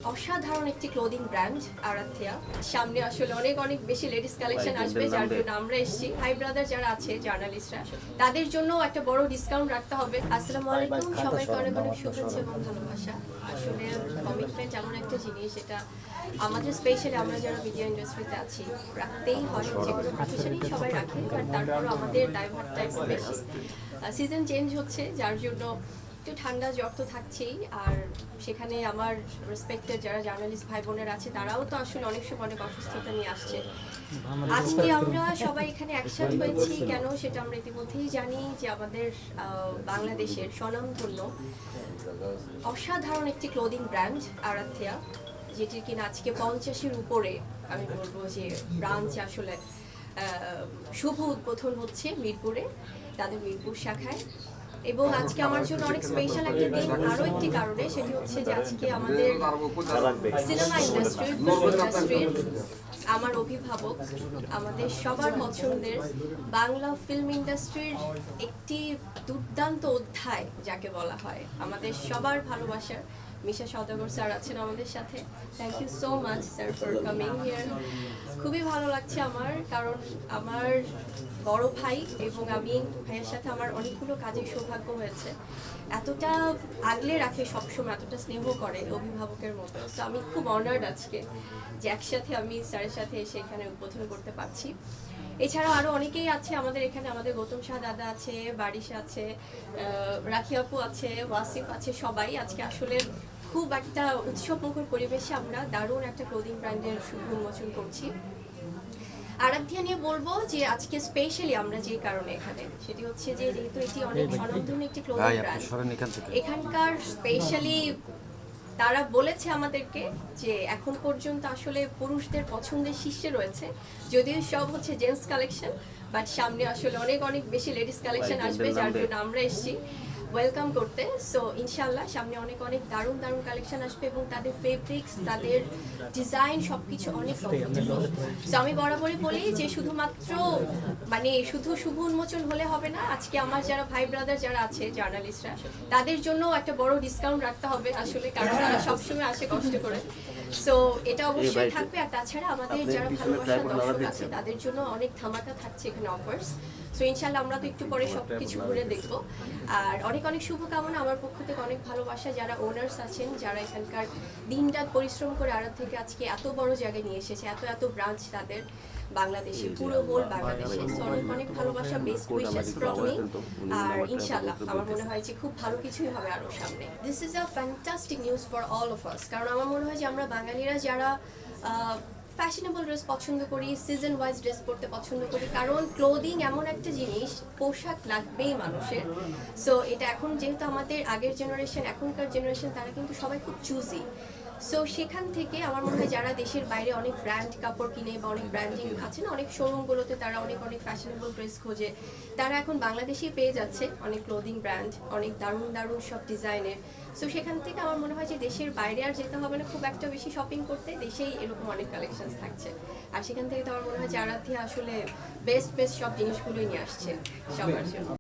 অসাধারণ একটি clothing brand আরাধ্যা। সামনে আসলে অনেক বেশি লেডিস কালেকশন আসবে, যার জন্য আমরা এসেছি। ভাই ব্রাদার যারা আছে জার্নালিস্টরা, তাদের জন্য একটা বড় ডিসকাউন্ট রাখতে হবে। আসসালামু আলাইকুম, সবাইকে অনেক শুভেচ্ছা এবং ভালোবাসা। আসলে কমিটমেন্ট এমন একটা জিনিস, এটা আমাদের স্পেশালি আমরা যারা মিডিয়া ইন্ডাস্ট্রিতে আছি রাখতেই হয়। যে কোনো প্রফেশনেই সবাই রাখে, বাট তারপরও আমাদের দায়ভারটা একটু বেশি। সিজন চেঞ্জ হচ্ছে, যার জন্য একটু ঠান্ডা জ্বর তো থাকছেই। আর সেখানে আমার রেসপেক্টেড যারা জার্নালিস্ট ভাই বোনেরা আছে, তারাও তো আসলে অনেক সময় অনেক অসুস্থতা নিয়ে আসছে। আজকে আমরা সবাই এখানে একসাথে হয়েছি কেন, সেটা আমরা ইতিমধ্যেই জানি যে আমাদের বাংলাদেশের স্বনামধন্য অসাধারণ একটি ক্লোদিং ব্র্যান্ড আরাধ্যা, যেটির কিনা আজকে 50-এর উপরে আমি বলবো যে ব্রাঞ্চ আসলে শুভ উদ্বোধন হচ্ছে মিরপুরে, তাদের মিরপুর শাখায়। এবং আজকে আমার জন্য অনেক স্পেশাল একটা দিন আরও একটি কারণে, সেটি হচ্ছে যে আজকে আমাদের সিনেমা ইন্ডাস্ট্রির, ফিল্ম ইন্ডাস্ট্রির আমার অভিভাবক, আমাদের সবার পছন্দের বাংলা ফিল্ম ইন্ডাস্ট্রির একটি দুর্দান্ত অধ্যায় যাকে বলা হয়, আমাদের সবার ভালোবাসার মিশা সওদাগর স্যার আছেন আমাদের সাথে। Thank you so much sir for coming here. খুবই ভালো লাগছে আমার, কারণ আমার বড় ভাই এবং আমি ভাইয়ের সাথে আমার অনেকগুলো কাজের সৌভাগ্য হয়েছে। এতটা আগলে রাখে সবসময়, এতটা স্নেহ করে অভিভাবকের মতো। সো আমি খুব অনার্ড আজকে যে একসাথে আমি স্যারের সাথে এসে এখানে উদ্বোধন করতে পারছি। এছাড়াও আরও অনেকেই আছে আমাদের এখানে, আমাদের গৌতম শাহ দাদা আছে, বারিশা আছে, রাখি আপু আছে, ওয়াসিফ আছে। সবাই আজকে আসলে খুব একটা উৎসবমুখর পরিবেশে আমরা দারুণ একটা ক্লোদিং ব্র্যান্ডের শুভ উন্মোচন করছি। আরাধ্যা নিয়ে বলবো যে আজকে স্পেশালি আমরা যে কারণে এখানে, সেটি হচ্ছে যে যেহেতু এটি অনেক স্বনামধন্য একটি ক্লোদিং ব্র্যান্ড, এখানকার স্পেশালি তারা বলেছে আমাদেরকে যে এখন পর্যন্ত আসলে পুরুষদের পছন্দের শীর্ষে রয়েছে, যদিও সব হচ্ছে জেন্টস কালেকশন, বাট সামনে আসলে অনেক বেশি লেডিস কালেকশন আসবে, যার জন্য আমরা এসেছি ওয়েলকাম করতে। সো ইনশাল্লাহ সামনে অনেক দারুণ কালেকশন আসবে, এবং তাদের ফেব্রিক্স, তাদের ডিজাইন সবকিছু অনেক কমফোর্টেবল। সো আমি বরাবরই বলি যে শুধুমাত্র শুধু শুভ উন্মোচন হলে হবে না, আজকে আমার যারা ভাই ব্রাদার যারা আছে জার্নালিস্টরা, তাদের জন্য একটা বড় ডিসকাউন্ট রাখতে হবে আসলে, কারণ তারা সবসময় আসে কষ্ট করে। সো এটা অবশ্যই থাকবে। আর তাছাড়া আমাদের যারা ভালোবাসার দর্শক আছে তাদের জন্য অনেক ধামাকা থাকছে এখানে অফার্স। সো ইনশাল্লাহ আমরা তো একটু পরে সবকিছু ঘুরে দেখবো। আর অনেক শুভকামনা আমার পক্ষ থেকে, অনেক ভালোবাসা যারা ওনার্স আছেন, যারা এখানকার দিনরাত পরিশ্রম করে আড়ত থেকে আজকে এত বড় জায়গায় নিয়ে এসেছে, এত ব্রাঞ্চ তাদের বাংলাদেশে, পুরো হোল বাংলাদেশে। সো অনেক ভালোবাসা, বেস্ট উইশেস ফ্রম মি। আর ইনশাল্লাহ আমার মনে হয় যে খুব ভালো কিছুই হবে আরো সামনে। This is a fantastic news for all of us, কারণ আমার মনে হয় যে আমরা বাঙালিরা যারা ফ্যাশনেবল ড্রেস পছন্দ করি, সিজন ওয়াইজ ড্রেস পরতে পছন্দ করি, কারণ ক্লোদিং এমন একটা জিনিস, পোশাক লাগবেই মানুষের। সো এটা এখন যেহেতু আমাদের আগের জেনারেশন, এখনকার জেনারেশন, তারা কিন্তু সবাই খুব চুজি। সো সেখান থেকে আমার মনে হয় যারা দেশের বাইরে অনেক ব্র্যান্ড কাপড় কিনে বা অনেক ব্র্যান্ডিং আছে না, অনেক শোরুমগুলোতে তারা অনেক ফ্যাশনেবল ড্রেস খোঁজে, তারা এখন বাংলাদেশেই পেয়ে যাচ্ছে অনেক ক্লোদিং ব্র্যান্ড, অনেক দারুণ সব ডিজাইনের। সো সেখান থেকে আমার মনে হয় যে দেশের বাইরে আর যেতে হবে না খুব একটা বেশি শপিং করতে, দেশেই এরকম অনেক কালেকশন থাকছে। আর সেখান থেকে তো আমার মনে হয় যে আরাধ্যা আসলে বেস্ট সব জিনিসগুলোই নিয়ে আসছে সবার জন্য।